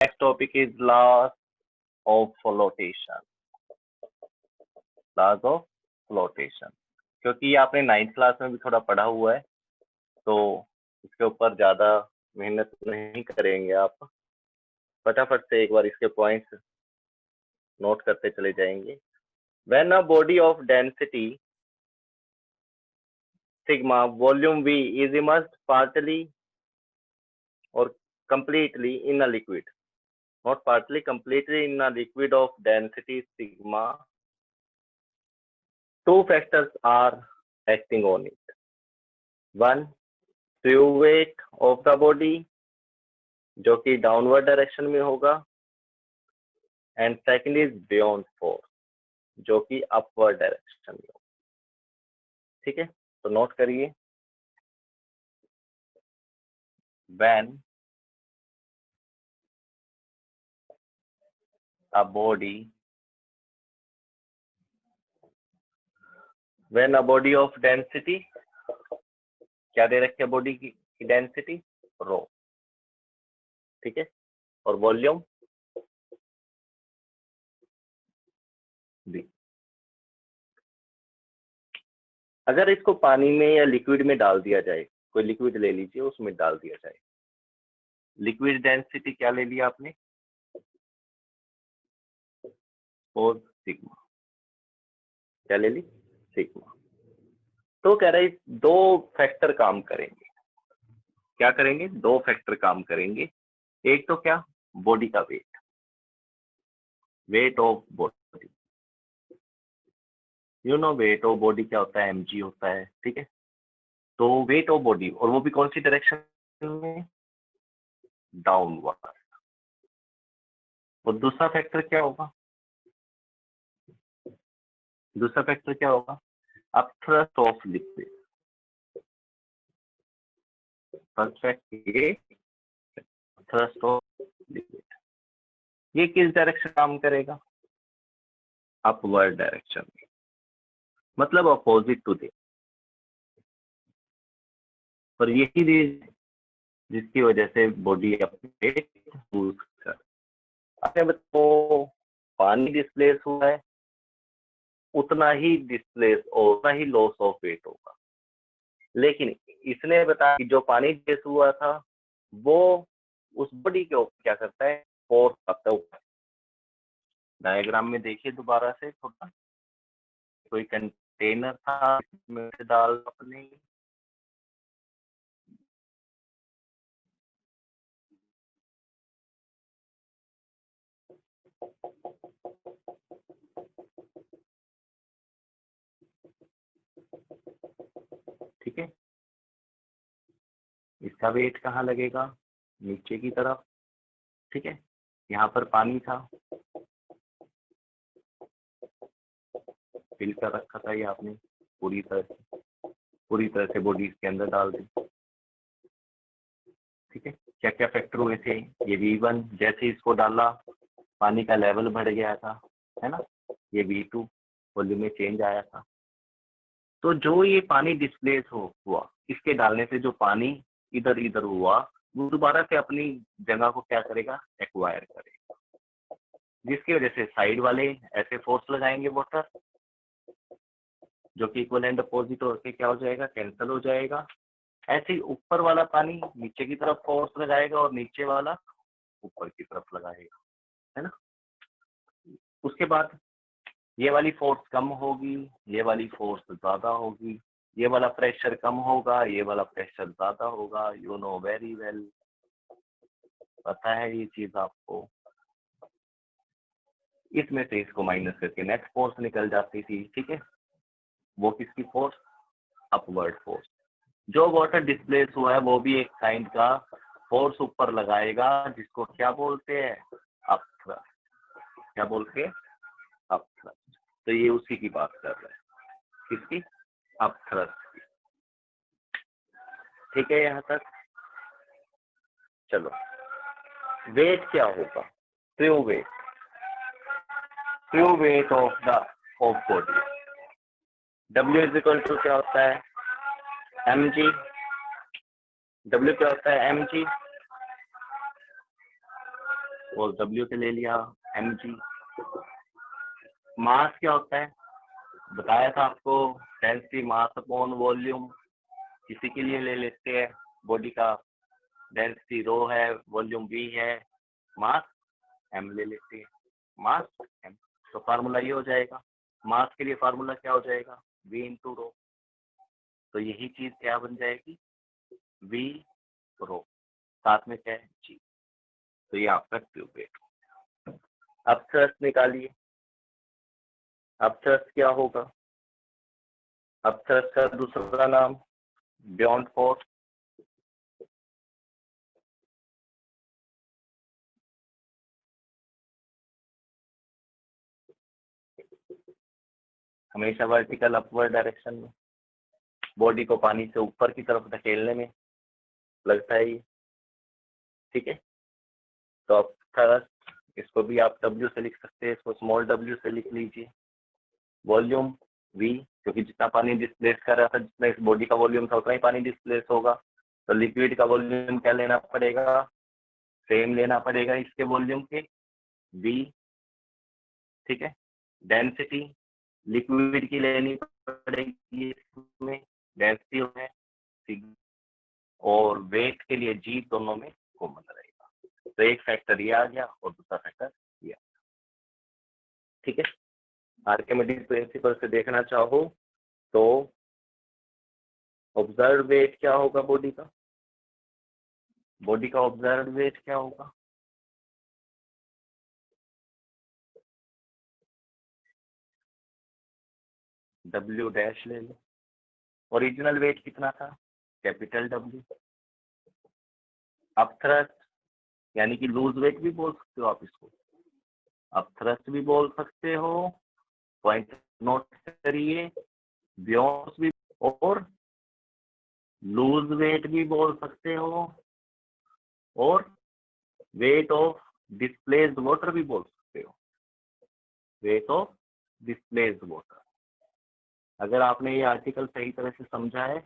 Next topic is laws of flotation. Laws of flotation. क्योंकि ये आपने 9th क्लास में भी थोड़ा पढ़ा हुआ है, तो इसके ऊपर ज्यादा मेहनत नहीं करेंगे आप। फटाफट से एक बार इसके पॉइंट्स नोट करते चले जाएंगे। When a body of density sigma volume V is immersed partly or completely in a liquid, not partly, completely in a liquid of density sigma, two factors are acting on it. One, true weight of the body, जो कि downward direction में होगा, and second is beyond force, जो कि upward direction में होगा। ठीक है, तो नोट करिए। When a body of density, क्या दे रखे बॉडी की डेंसिटी, रो, ठीक है, और वॉल्यूम बी। अगर इसको पानी में या लिक्विड में डाल दिया जाए, कोई लिक्विड ले लीजिए, उसमें डाल दिया जाए, लिक्विड डेंसिटी क्या ले लिया आपने, 4 सिग्मा, क्या ले ली, सिग्मा। तो कह रहा है दो फैक्टर काम करेंगे। क्या करेंगे, दो फैक्टर काम करेंगे। एक तो क्या, बॉडी का wait of body, you know wait of body क्या होता है, mg होता है, ठीक है। तो वेट ऑफ बॉडी, और वो भी कौन सी डायरेक्शन में, डाउनवर्ड। और दूसरा फैक्टर क्या होगा, दूसरा फैक्टर क्या होगा, upthrust of liquid. First factor thrust of liquid, ये किस डायरेक्शन काम करेगा, अपवर्ड डायरेक्शन में, मतलब अपोजिट टू दे। और यही रीजन जिसकी वजह से बॉडी अपने तो पानी डिस्प्लेस हुआ है, उतना ही डिस्प्लेस और उतना ही लॉस ऑफ वेट होगा। लेकिन इसने बताया कि जो पानी डिस्प्लेस हुआ था वो उस बॉडी के ऊपर क्या करता है, फोर्स करता है। डायग्राम में देखिए दोबारा से, थोड़ा कोई कंटेनर था, इसमें से डाल अपने, ठीक है। इसका वेट कहाँ लगेगा, नीचे की तरफ, ठीक है। यहाँ पर पानी था, फिल कर रखा था ये आपने पूरी तरह से बॉडी इसके अंदर डाल दी, ठीक है। क्या क्या फैक्टर हुए थे, ये V1 जैसे इसको डाला पानी का लेवल बढ़ गया था, है ना। ये V2 वॉल्यूम में चेंज आया था। तो जो ये पानी डिस्प्लेस हुआ, इसके डालने से जो पानी इधर इधर हुआ, वो दोबारा से अपनी जगह को क्या करेगा, एक्वायर करेगा, जिसकी वजह से साइड वाले ऐसे फोर्स लगाएंगे वाटर, जो कि इक्वल एंड अपोजिट होकर क्या हो जाएगा, कैंसिल हो जाएगा। ऐसे ही ऊपर वाला पानी नीचे की तरफ फोर्स लगाएगा और नीचे वाला ऊपर की तरफ लगाएगा, है ना। उसके बाद ये वाली फोर्स कम होगी, ये वाली फोर्स ज्यादा होगी, ये वाला प्रेशर कम होगा, ये वाला प्रेशर ज्यादा होगा। यू नो वेरी वेल, पता है ये चीज आपको। इसमें से इसको माइनस करके नेट फोर्स निकल जाती थी, ठीक है। वो किसकी फोर्स, अपवर्ड फोर्स। जो वाटर डिस्प्लेस हुआ है वो भी एक काइंड का फोर्स ऊपर लगाएगा, जिसको क्या बोलते हैं, अपथ्रस्ट। क्या बोलते हैं, अपथ्रस्ट। तो ये उसी की बात कर रहे हैं, किसकी, अपथ्रस्ट की, ठीक है। यहाँ तक चलो। वेट क्या होगा, true weight of body, W is equal to क्या होता है, mg। W क्या होता है, mg। और W से ले लिया mg। मास क्या होता है बताया था आपको, डेंसिटी मास अपॉन वॉल्यूम। किसी के लिए ले लेते हैं, बॉडी का डेंसिटी रो है, वॉल्यूम v है, मास m ले लेते हैं, मास m। तो फार्मूला ये हो जाएगा, मास के लिए फार्मूला क्या हो जाएगा, v इंटू रो। तो यही चीज क्या बन जाएगी, v रो, साथ में क्या है g। तो ये आपका ट्यूब वेट। अब थ्रस्ट निकालिए। अब थ्रस्ट क्या होगा, अब थ्रस्ट का दूसरा नाम बियॉन्ड फोर्स। हमेशा वर्टिकल अपवर्ड डायरेक्शन में, बॉडी को पानी से ऊपर की तरफ धकेलने में लगता है ये, ठीक है। तो अब थ्रस्ट, इसको भी आप W से लिख सकते हैं, इसको स्मॉल w से लिख लीजिए। वॉल्यूम V, क्योंकि जितना पानी डिस्प्लेस कर रहा था, जितना इस बॉडी का वॉल्यूम था उतना ही पानी डिस्प्लेस होगा। तो लिक्विड का वॉल्यूम क्या लेना पड़ेगा, सेम लेना पड़ेगा इसके वॉल्यूम के, V, ठीक है। डेंसिटी लिक्विड की लेनी पड़ेगी, इसमें डेंसिटी है सिग्मा, और वेट के लिए G दोनों में कॉमन रहेगा। तो एक फैक्टर ये आ गया और दूसरा फैक्टर ये, ठीक है। आर्किमिडीज प्रिंसिपल से देखना चाहो तो ऑब्जर्व वेट क्या होगा बॉडी का, बॉडी का ऑब्जर्व वेट क्या होगा, W डैश ले लो। ओरिजिनल वेट कितना था, कैपिटल W। अब थ्रस्ट, यानी कि लूज वेट भी बोल सकते हो आप इसको, अब थ्रस्ट भी बोल सकते हो, पॉइंट नोट करिए, बियॉन्ड भी, और लूज वेट भी बोल सकते हो, और वेट ऑफ डिस्प्लेस्ड वाटर भी बोल सकते हो, वेट ऑफ डिस्प्लेस्ड वाटर। अगर आपने ये आर्टिकल सही तरह से समझा है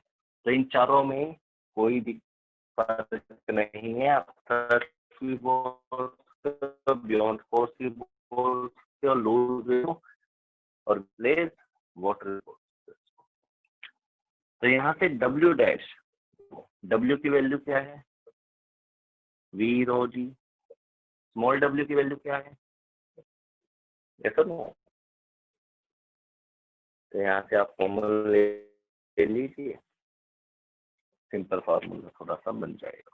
तो इन चारों में कोई दिक्कत नहीं है। आप थ्रस्ट भी बोल सकते हो, बियॉन्ड फोर्स भी बोल सकते हो, लूज और डिस्प्लेस्ड वाटर। तो यहाँ से W डैश, W की वैल्यू क्या है, V रो जी। स्मॉल w की वैल्यू क्या है, ऐसा नो। तो यहाँ से आप कॉमन ले लीजिए, सिंपल फार्मूला थोड़ा सा बन जाएगा।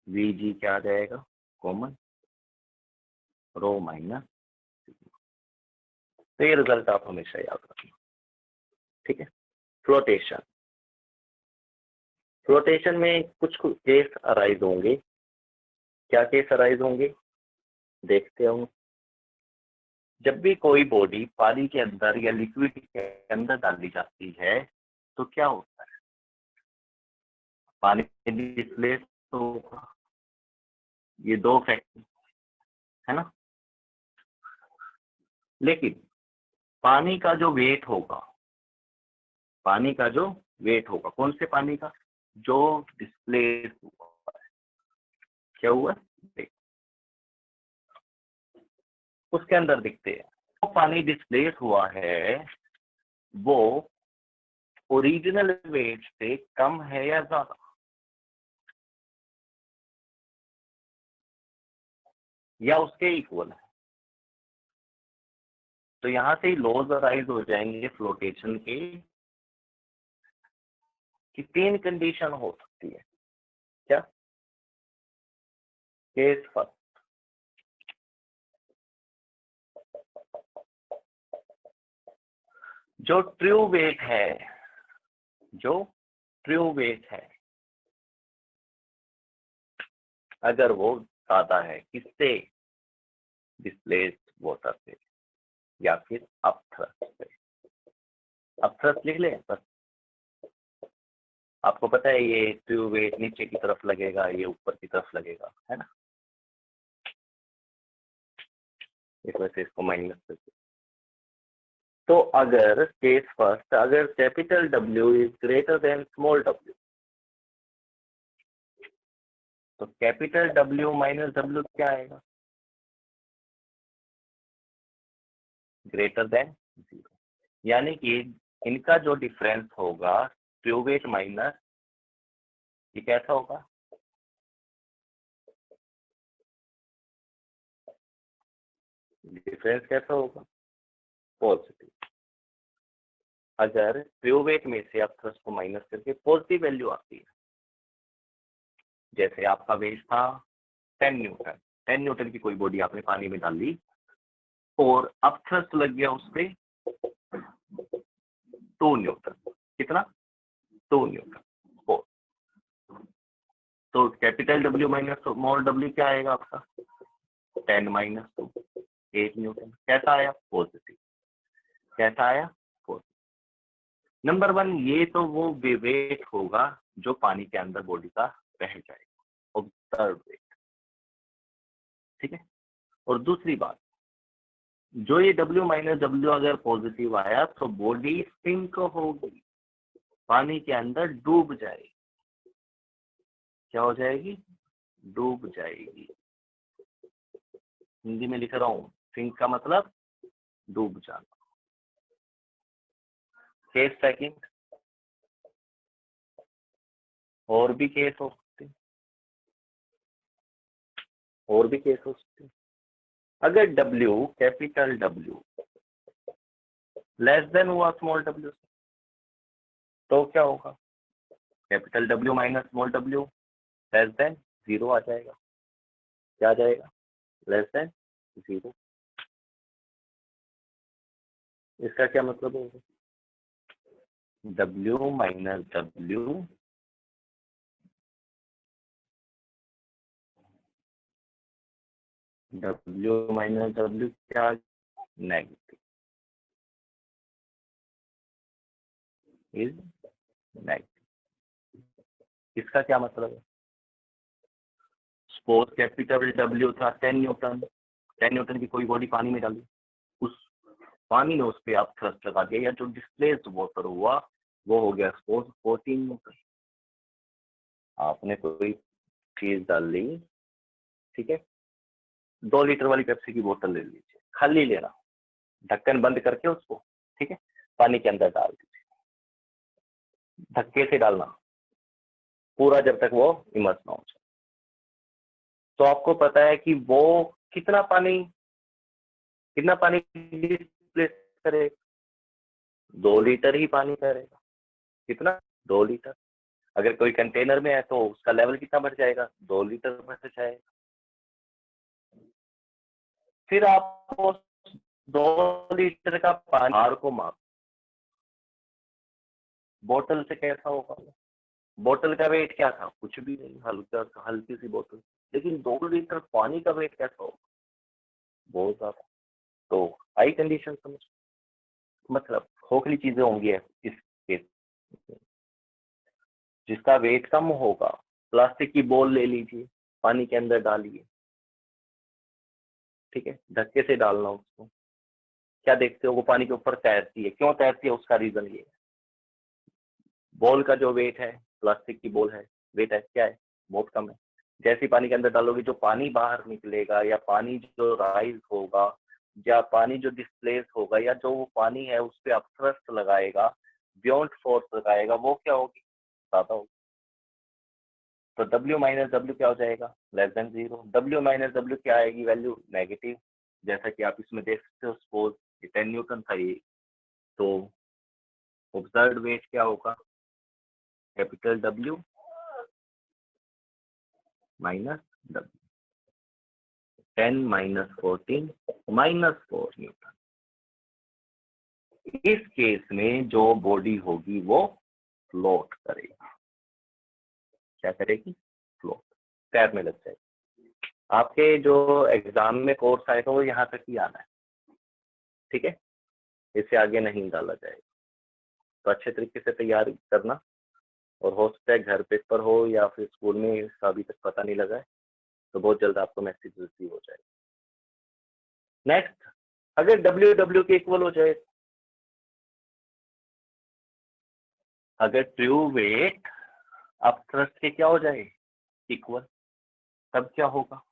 वी जी क्या आ जाएगा, कॉमन, रो माइनस। तो ये रिजल्ट आप हमेशा याद रखना, ठीक है। फ्लोटेशन, फ्लोटेशन में कुछ केस अराइज होंगे। क्या केस अराइज होंगे देखते हैं। जब भी कोई बॉडी पानी के अंदर या लिक्विड के अंदर डाली जाती है तो क्या होता है, पानी डिस्प्लेस होगा, ये दो फैक्टर है ना। लेकिन पानी का जो वेट होगा, पानी का जो वेट होगा, कौन से पानी का, जो डिस्प्लेस हुआ है, क्या हुआ देख, उसके अंदर दिखते हैं। वो पानी डिस्प्लेस हुआ है वो ओरिजिनल वेट से कम है या ज्यादा, या उसके इक्वल है। तो यहां से ही लॉज अराइज हो जाएंगे फ्लोटेशन के, कि तीन कंडीशन हो सकती है। क्या, केस फर्स्ट, जो ट्रू वेट है, जो ट्रू वेट है अगर वो ज्यादा है किससे, डिस्प्लेस्ड वाटर से या फिर अपथ्रस्ट से। अपथ्रस्ट लिख ले बस, आपको पता है ये ट्रू वेट नीचे की तरफ लगेगा, ये ऊपर की तरफ लगेगा, है ना। इस वजह से इसको माइनस करते। तो अगर केस फर्स्ट, अगर capital W is greater than small w, तो कैपिटल W माइनस W क्या आएगा? Greater than 0। यानी कि इनका जो डिफरेंस होगा ट्रू वेट माइनस, ये कैसा होगा? डिफरेंस कैसा होगा? पॉजिटिव। अगर ट्रू वेट में से आप थ्रस्ट को माइनस करके पॉजिटिव वैल्यू आती है, जैसे आपका वेट था 10 न्यूटन, 10 न्यूटन की कोई बॉडी आपने पानी में डाल ली और अब थ्रस्ट लग गया उस पर 2 न्यूटन। कितना? 2 न्यूटन। तो capital W minus small w क्या आएगा आपका? 10 माइनस 2, 8 न्यूटन। कैसा आया? पॉजिटिव। कैसा आया? पॉजिटिव। नंबर 1, ये तो वो वेट होगा जो पानी के अंदर बॉडी का रह जाएगा, ऑब्जर्व वेट। ठीक है। और दूसरी बात, जो ये W माइनस W अगर पॉजिटिव आया तो बॉडी सिंक होगी, पानी के अंदर डूब जाएगी। क्या हो जाएगी? डूब जाएगी। हिंदी में लिख रहा हूं, सिंक का मतलब डूब जाना। केस सेकंड, और भी केस हो सकते, और भी केस हो सकते। अगर W, capital W less than हुआ स्मॉल w, तो क्या होगा? Capital W minus small w less than 0 आ जाएगा। क्या आ जाएगा? Less than 0। इसका क्या मतलब होगा? W minus W minus W क्या? नेगेटिव। Is negative. इसका क्या मतलब है? सपोज कैपिटल W था 10 न्यूटन, 10 न्यूटन की कोई बॉडी पानी में डाली, उस पानी ने उस पर आप थ्रस्ट लगा दिया, या जो डिस्प्लेस्ड वाटर हुआ वो हो गया सपोज 14 न्यूटन। आपने कोई चीज डाल ली, ठीक है, 2 लीटर वाली पेप्सी की बोतल ले लीजिए, खाली लेना, ढक्कन बंद करके उसको, ठीक है, पानी के अंदर डाल दीजिए, धक्के से डालना पूरा जब तक वो इमर्स ना हो जाए। तो आपको पता है कि वो कितना पानी डिस्प्लेस करेगा? 2 लीटर ही पानी करेगा। कितना? 2 लीटर। अगर कोई कंटेनर में है तो उसका लेवल कितना बढ़ जाएगा? 2 लीटर बढ़ जाएगा। फिर आप 2 लीटर का पानी भार को माप, बोतल से कैसा होगा? बोतल का वेट क्या था? कुछ भी नहीं, हल्की सी बोतल। लेकिन 2 लीटर पानी का वेट कैसा होगा? बहुत ज्यादा। तो हाई कंडीशन समझ, मतलब खोखली चीजें होंगी इस केस, जिसका वेट कम होगा। प्लास्टिक की बॉल ले लीजिए, पानी के अंदर डालिए, ठीक है, धक्के से डालना उसको। क्या देखते हो? वो पानी के ऊपर तैरती है। क्यों तैरती है? उसका रीजन ये है, बॉल का जो वेट है, प्लास्टिक की बॉल है, वेट है क्या है? बहुत कम है। जैसे पानी के अंदर डालोगे, जो पानी बाहर निकलेगा, या पानी जो राइज होगा, या पानी जो डिस्प्लेस होगा, या जो वो पानी है उस पर आप थ्रस्ट लगाएगा, बियॉन्ड फोर्स लगाएगा, वो क्या होगी? ज्यादा होगी। तो W माइनस W क्या हो जाएगा? Less than 0। W minus W क्या आएगी वैल्यू? नेगेटिव। जैसा कि आप इसमें देख सकते हो, सपोज 10 न्यूटन था ये, तो ऑब्जर्व्ड वेट क्या होगा? Capital W minus W, 10 minus 14 minus 4 Newton. इस केस में जो बॉडी होगी वो फ्लोट करेगी। क्या करेगी? फ्लोट, तैरने लग जाएगी। आपके जो एग्जाम में कोर्स आएगा वो यहाँ तक ही आना है, ठीक है, इससे आगे नहीं डाला जाएगा। तो अच्छे तरीके से तैयारी करना, और हो सकता है घर पेपर हो या फिर स्कूल में इसका अभी तक पता नहीं लगा है, तो बहुत जल्द आपको मैसेज रिसीव हो जाएगा। नेक्स्ट, अगर W के इक्वल हो जाए, अगर ट्रू वेट अब थ्रस्ट के क्या हो जाए? इक्वल, तब क्या होगा?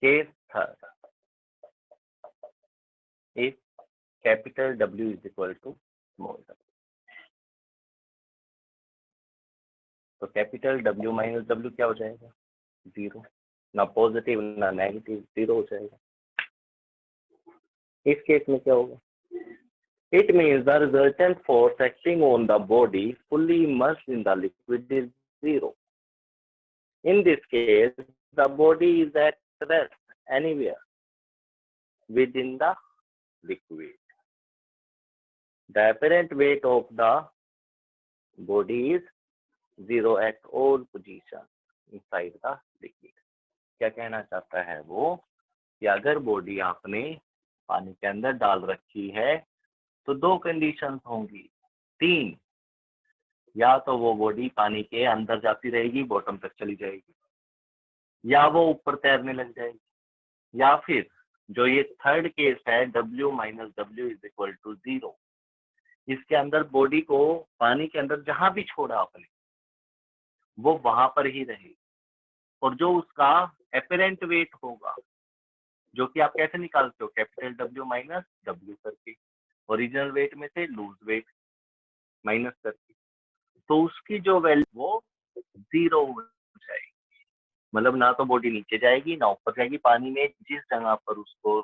Case third, if capital W is equal to small w, तो कैपिटल W माइनस W क्या हो जाएगा? 0, ना पॉजिटिव ना नेगेटिव, 0 हो जाएगा। इस केस में क्या होगा? It means the resultant force acting on the body fully immersed in the liquid is 0. In this case, the body is at rest anywhere within the liquid. The apparent weight of the body is 0 at all positions inside the liquid. क्या कहना चाहता है वो कि अगर body आपने पानी के अंदर डाल रखी है तो 2 कंडीशंस होंगी, 3, या तो वो बॉडी पानी के अंदर जाती रहेगी, बॉटम तक चली जाएगी, या वो ऊपर तैरने लग जाएगी, या फिर जो ये थर्ड केस है W minus W is equal to 0, इसके अंदर बॉडी को पानी के अंदर जहां भी छोड़ा आपने वो वहां पर ही रहेगी, और जो उसका एपरेंट वेट होगा, जो कि आप कैसे निकालते हो? कैपिटल W माइनस W करके, ओरिजिनल वेट में से लूज वेट माइनस करके, तो उसकी जो वैल्यू वो 0 हो जाएगी। मतलब ना तो बॉडी नीचे जाएगी ना ऊपर जाएगी, पानी में जिस जगह पर उसको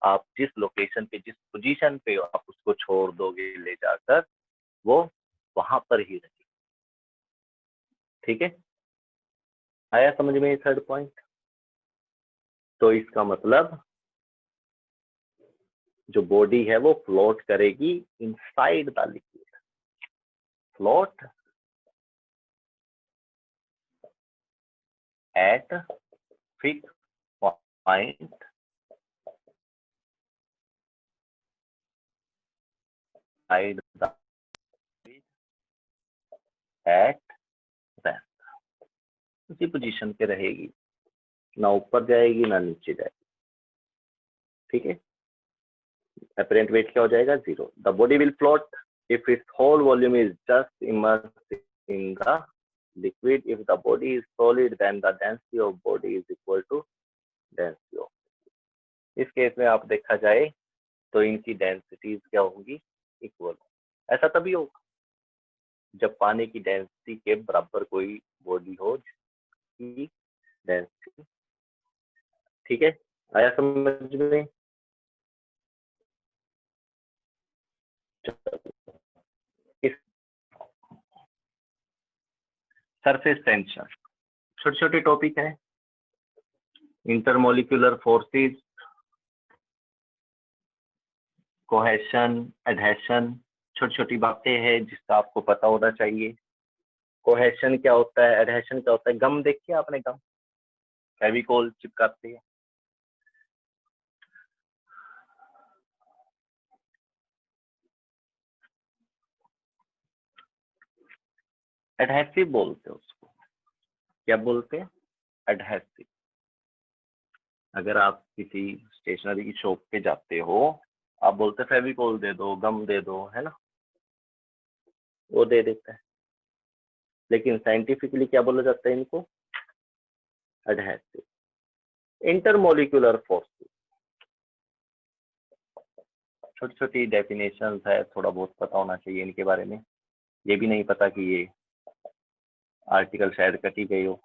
आप जिस लोकेशन पे जिस पोजीशन पे आप उसको छोड़ दोगे ले जाकर, वो वहां पर ही रहेगी। ठीक है, आया समझ में ये थर्ड पॉइंट? तो इसका मतलब जो बॉडी है वो फ्लोट करेगी inside the liquid, float eight fix point inside the at rest, उसी पोजीशन पे रहेगी, ना ऊपर जाएगी ना नीचे जाएगी। ठीक है, apparent weight क्या हो जाएगा? 0. The body will float if its whole volume is just immersed in the liquid. If the body is solid, then the density of body is equal to density of. इस case में आप देखा जाए तो इनकी डेंसिटीज क्या होंगी? Equal. ऐसा तभी होगा जब पानी की डेंसिटी के बराबर कोई बॉडी हो जिसकी डेंसिटी। ठीक है, आया समझ में? सरफेस टेंशन छोटे छोटे टॉपिक है, इंटरमोलिकुलर फोर्सेस, कोहेशन, एडहेशन, छोटी छोटी बातें हैं जिसका आपको पता होना चाहिए। कोहेशन क्या होता है, एडहेशन क्या होता है? गम देखिए आपने, गम फेविकोल चिपकाते हैं, एडहेसिव बोलते हैं उसको। क्या बोलते हैं? एडहेसिव। अगर आप किसी स्टेशनरी की शॉप पे जाते हो, आप बोलते फेविकोल दे दो, गम दे दो, है ना, वो दे देता है, लेकिन साइंटिफिकली क्या बोला जाता है इनको? एडहेसिव। इंटरमोलिकुलर फोर्सेस, छोटी छोटी डेफिनेशन है, थोड़ा बहुत पता होना चाहिए इनके बारे में। ये भी नहीं पता कि ये आर्टिकल शायद कट ही गई हो,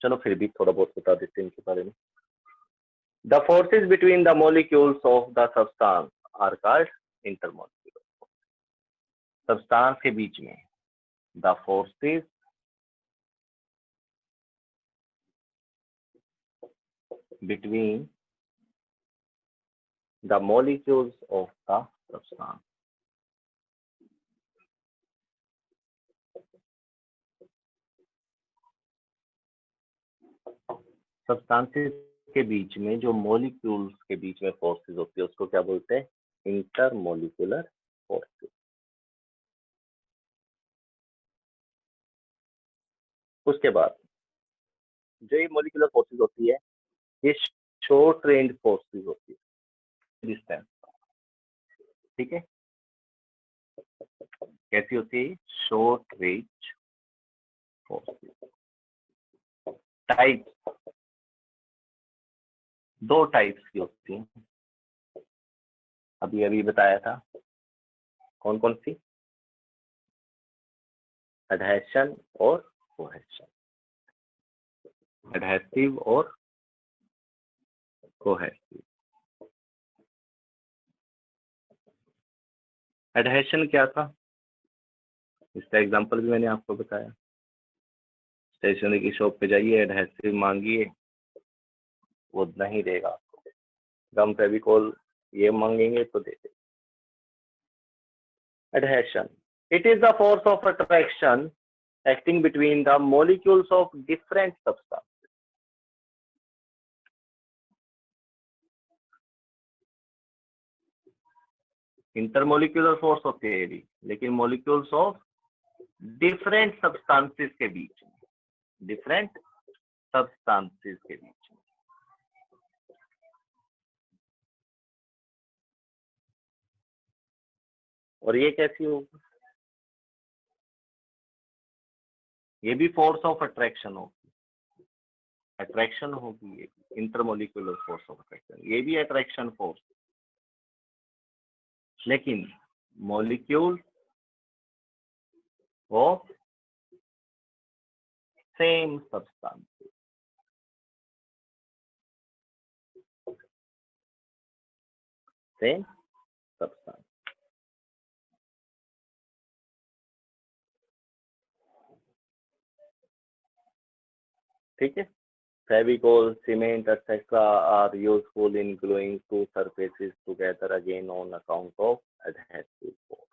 चलो फिर भी थोड़ा बहुत बता देते हैं इनके बारे में। The forces between the molecules of the substance are called intermolecular. Substance के बीच में the forces between the molecules of the substance substances के बीच में जो मॉलिक्यूल्स के बीच में फोर्सेस होती है उसको क्या बोलते हैं? Intermolecular forces. उसके बाद जो ये मॉलिक्यूलर फोर्सेस होती है ये शॉर्ट रेंज फोर्सेस होती है, डिस्टेंस। ठीक है, कैसी होती है? Short range forces. टाइप दो टाइप्स की होती हैं, अभी अभी बताया था। कौन कौन सी? एडहेशन और कोहेशन। एडहेसिव और कोहेसिव। एडहेशन क्या था? इसका एग्जांपल भी मैंने आपको बताया। स्टेशनरी की शॉप पे जाइए, एडहेसिव मांगिए, वो नहीं देगा आपको। गम फेविकोल ये मांगेंगे तो दे देगा। Adhesion. It is the force of attraction acting between the molecules of different substances. Intermolecular force होती है ये भी, लेकिन मॉलिक्यूल्स ऑफ डिफरेंट सब्सटेंसेस के बीच में, डिफरेंट सब्सटेंसेस के बीच में। और ये कैसी होगी? ये भी फोर्स ऑफ अट्रैक्शन होगी, अट्रैक्शन होगी। ये इंटरमोलिकुलर फोर्स ऑफ अट्रैक्शन, ये भी अट्रैक्शन फोर्स, लेकिन molecule of same substance, same substance. ठीक है, Fevicol, cement, etc. are useful in gluing two surfaces together again on account of adhesive force.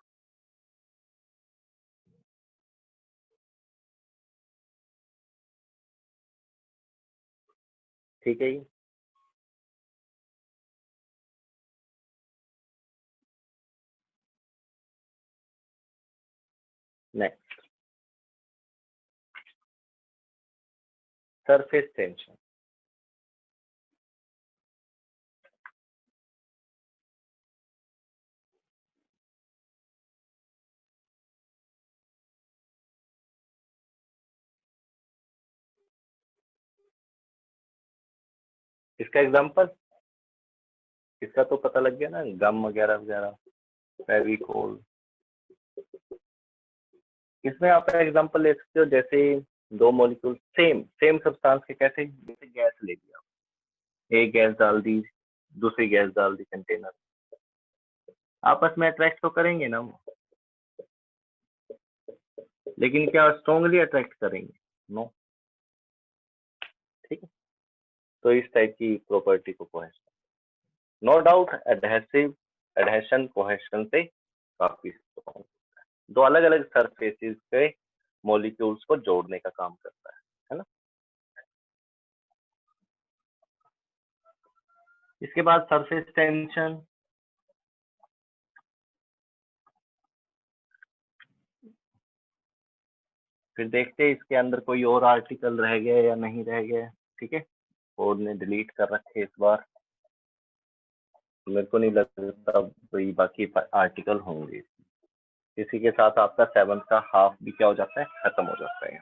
ठीक है। Next, surface tension. इसका एग्जांपल, इसका तो पता लग गया ना, गम वगैरह वगैरह, फेविकोल। इसमें आप एग्जांपल ले सकते हो, जैसे दो मॉलिक्यूल सेम सेम सब्सटेंस के, कैसे? जैसे गैस ले लिया, एक गैस डाल दी, दूसरी गैस डाल दी कंटेनर, आपस में अट्रैक्ट तो करेंगे ना वो, लेकिन क्या स्ट्रॉन्गली अट्रैक्ट करेंगे? नो। ठीक है, तो इस टाइप की प्रॉपर्टी को cohesion, no doubt adhesion cohesion से काफी स्ट्रॉन्ग, दो अलग अलग सरफेसेस पे मॉलिक्यूल्स को जोड़ने का काम करता है ना। इसके बाद सरफेस टेंशन। फिर देखते हैं इसके अंदर कोई और आर्टिकल रह गया या नहीं रह गया। ठीक है, कोड ने डिलीट कर रखे इस बार, मेरे को नहीं लगता कोई बाकी आर्टिकल होंगे। इसी के साथ आपका 7th का हाफ भी क्या हो जाता है? खत्म हो जाता है।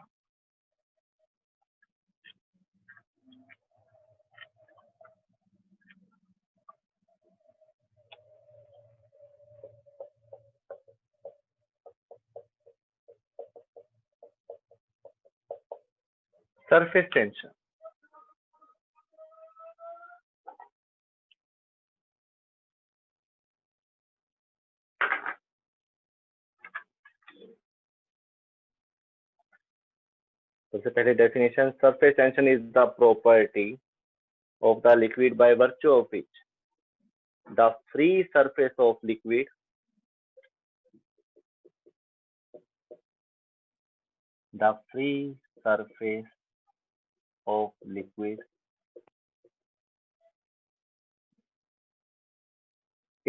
सरफेस टेंशन, सबसे पहले definition, surface tension is the property of the liquid by virtue of which the free surface of liquid the free surface of liquid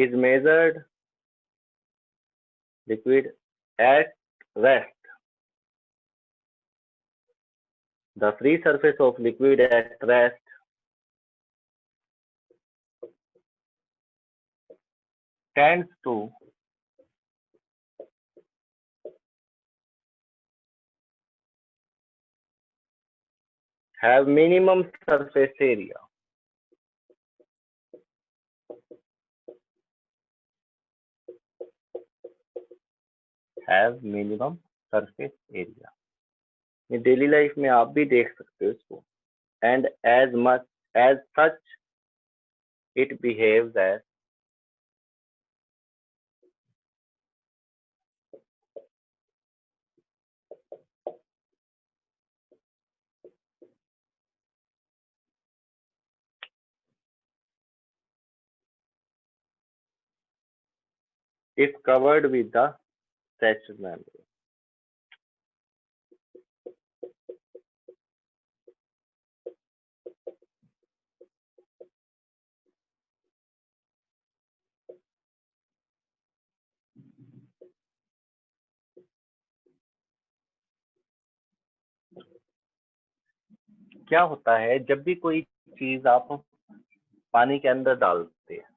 is measured liquid at rest. The free surface of liquid at rest tends to have minimum surface area. Have minimum surface area. ये daily life में आप भी देख सकते हो इसको. And as much as such, it behaves as if covered with the stretched membrane. क्या होता है जब भी कोई चीज आप पानी के अंदर डालते हैं,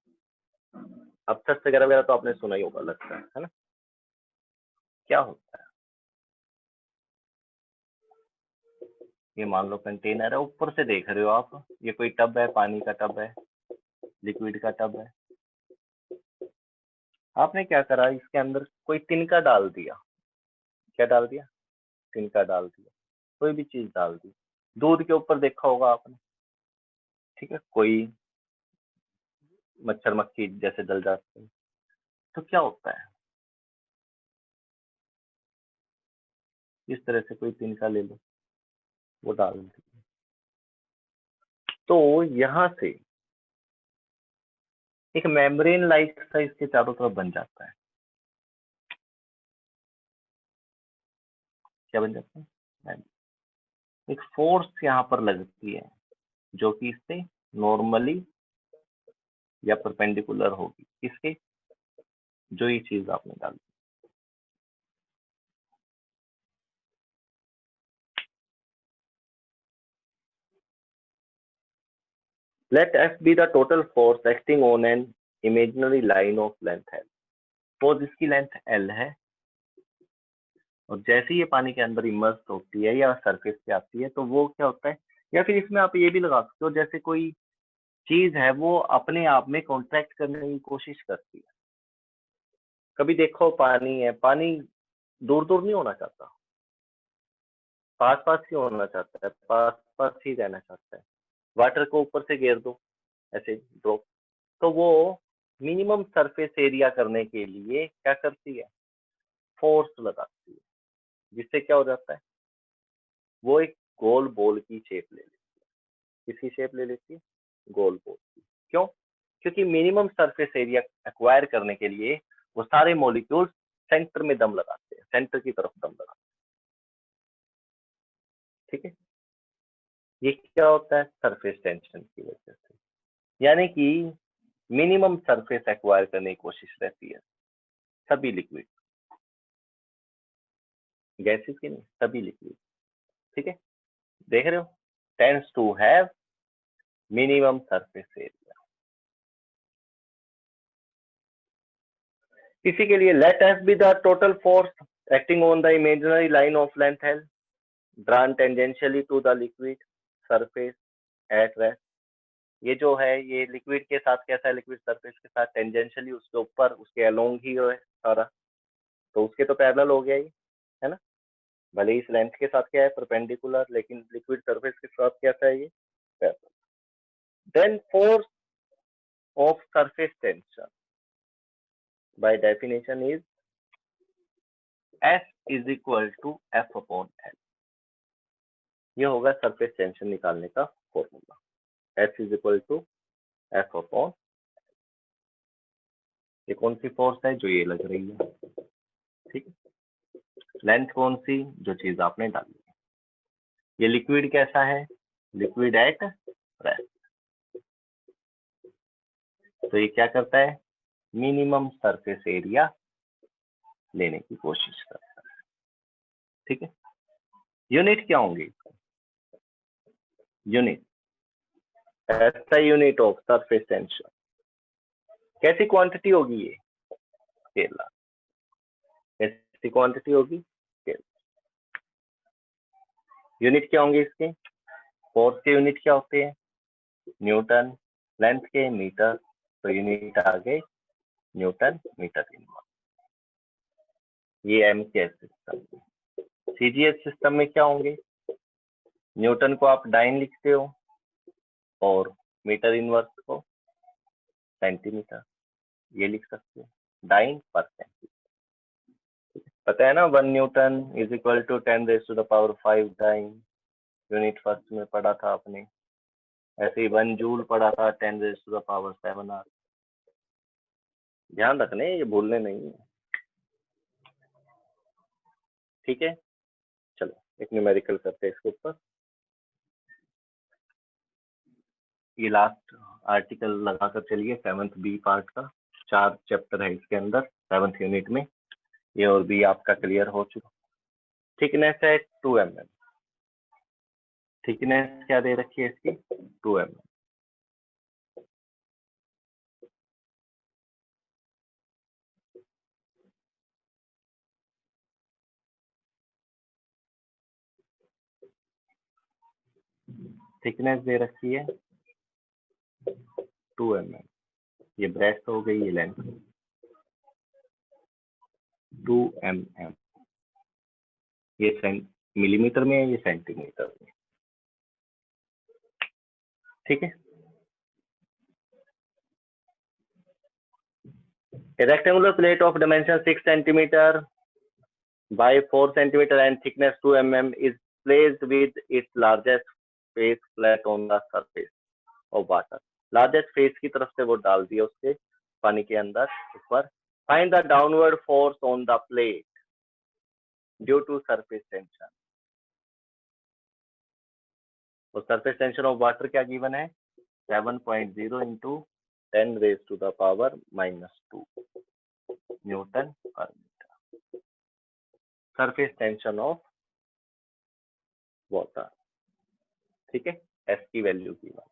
अपसस वगैरह वगैरह तो आपने सुना ही होगा, लगता है ना. क्या होता है, ये मान लो कंटेनर है, ऊपर से देख रहे हो आप, ये कोई टब है, पानी का टब है, लिक्विड का टब है. आपने क्या करा, इसके अंदर कोई तिनका डाल दिया. क्या डाल दिया? तिनका डाल दिया. कोई भी चीज डाल दी. दूध के ऊपर देखा होगा आपने, ठीक है, कोई मच्छर मक्खी जैसे डल जाते हैं. तो क्या होता है, इस तरह से कोई तिनका ले लो, वो डाल दी, तो यहाँ से एक मेम्ब्रेन लाइक सा इसके चारों तरफ बन जाता है. क्या बन जाता है? एक फोर्स यहाँ पर लगती है जो कि इससे नॉर्मली या परपेंडिकुलर होगी. किसके? जो ये चीज आपने डाली. Let F be the total force acting on an imaginary line of length L. Force इसकी लेंथ L है, और जैसे ही ये पानी के अंदर इमर्स होती है या सरफेस पे आती है, तो वो क्या होता है, या फिर इसमें आप ये भी लगा सकते हो, जैसे कोई चीज है वो अपने आप में कॉन्ट्रैक्ट करने की कोशिश करती है. कभी देखो पानी है, पानी दूर दूर नहीं होना चाहता, पास पास ही होना चाहता है, पास पास ही रहना चाहता है. वाटर को ऊपर से घेर दो ऐसे ड्रॉप, तो वो मिनिमम सरफेस एरिया करने के लिए क्या करती है, फोर्स लगाती है, जिससे क्या हो जाता है, वो एक गोल बॉल की शेप ले लेती है. किसकी शेप ले लेती है? गोल बॉल की. क्यों? क्योंकि मिनिमम सरफेस एरिया एक्वायर करने के लिए वो सारे मॉलिक्यूल्स सेंटर में दम लगाते हैं, सेंटर की तरफ दम लगाते हैं. ठीक है, ये क्या होता है, सरफेस टेंशन की वजह से. यानी कि मिनिमम सरफेस एक्वायर करने की कोशिश रहती है सभी लिक्विड, गैसेस की नहीं, सभी लिक्विड. ठीक है, देख रहे हो, tends to have minimum surface area. इसी के लिए let F be the total force acting on the imaginary line of length L drawn tangentially to the liquid surface at rest. ये जो है, ये लिक्विड के साथ कैसा है, लिक्विड सरफेस के साथ टेंजेंशियली उसके ऊपर, उसके अलोंग ही है सारा, तो उसके तो पैरेलल हो गया ही है ना. भले इस लेंथ के साथ क्या है, परपेंडिकुलर, लेकिन लिक्विड सरफेस के साथ कैसा है, ये parallel. Then force of surface tension by definition is S is equal to F upon L. ये होगा सरफेस टेंशन निकालने का formula. S is equal to F upon. ये कौन सी फोर्स है, जो ये लग रही है. ठीक है, लेंथ कौन सी, जो चीज आपने डाली है. ये लिक्विड कैसा है, लिक्विड एट रेस्ट. तो ये क्या करता है, मिनिमम सरफेस एरिया लेने की कोशिश करता है। ठीक है, यूनिट क्या होंगे? यूनिट ऐसा यूनिट ऑफ सरफेस टेंशन। कैसी क्वांटिटी होगी ये? स्केलर। कैसी क्वांटिटी होगी? स्केलर। यूनिट क्या होंगे इसके? फोर्स के यूनिट क्या होते हैं? न्यूटन। लेंथ के मीटर, तो यूनिट आ गए न्यूटन मीटर इनवर्स। ये एमकेएस सिस्टम। सीजीएस सिस्टम में क्या होंगे? न्यूटन को आप डाइन लिखते हो और मीटर इनवर्स को सेंटीमीटर, ये लिख सकते हो, डाइन पर सेंटीमीटर। पता है ना, 1 newton is equal to 10⁵ dyne. Unit first में पढ़ा था आपने। ऐसे ही 1 जूल पढ़ा था 10⁷ आर। ध्यान रखने, ये भूलने नहीं है। ठीक है, चलो एक न्यूमेरिकल करते हैं इसके ऊपर। ये लास्ट आर्टिकल लगाकर चलिए 7th बी पार्ट का। 4 चैप्टर है इसके अंदर 7th यूनिट में। ये और भी आपका क्लियर हो चुका। थिकनेस है 2 mm। थिकनेस क्या दे रखी है इसकी? 2 mm। थिकनेस दे रखी है 2 mm। ये ब्रेस्ट हो गई, ये लेंथ 2 mm। ये मिलीमीटर में है, ये सेंटीमीटर में। ठीक है, a rectangular plate of dimension 6 centimeter by 4 centimeter and thickness 2 mm is placed with its largest face flat on the surface of water। Largest face की तरफ से वो डाल दिया उसके पानी के अंदर ऊपर। Find the downward force on the plate due to surface tension. तो सरफेस टेंशन ऑफ वाटर क्या गिवन है? 7.0 into 10⁻⁻² newton per metre. Surface tension of water. ठीक है, एस की वैल्यू की बात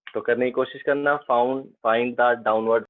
तो करने की कोशिश करना। Find the downward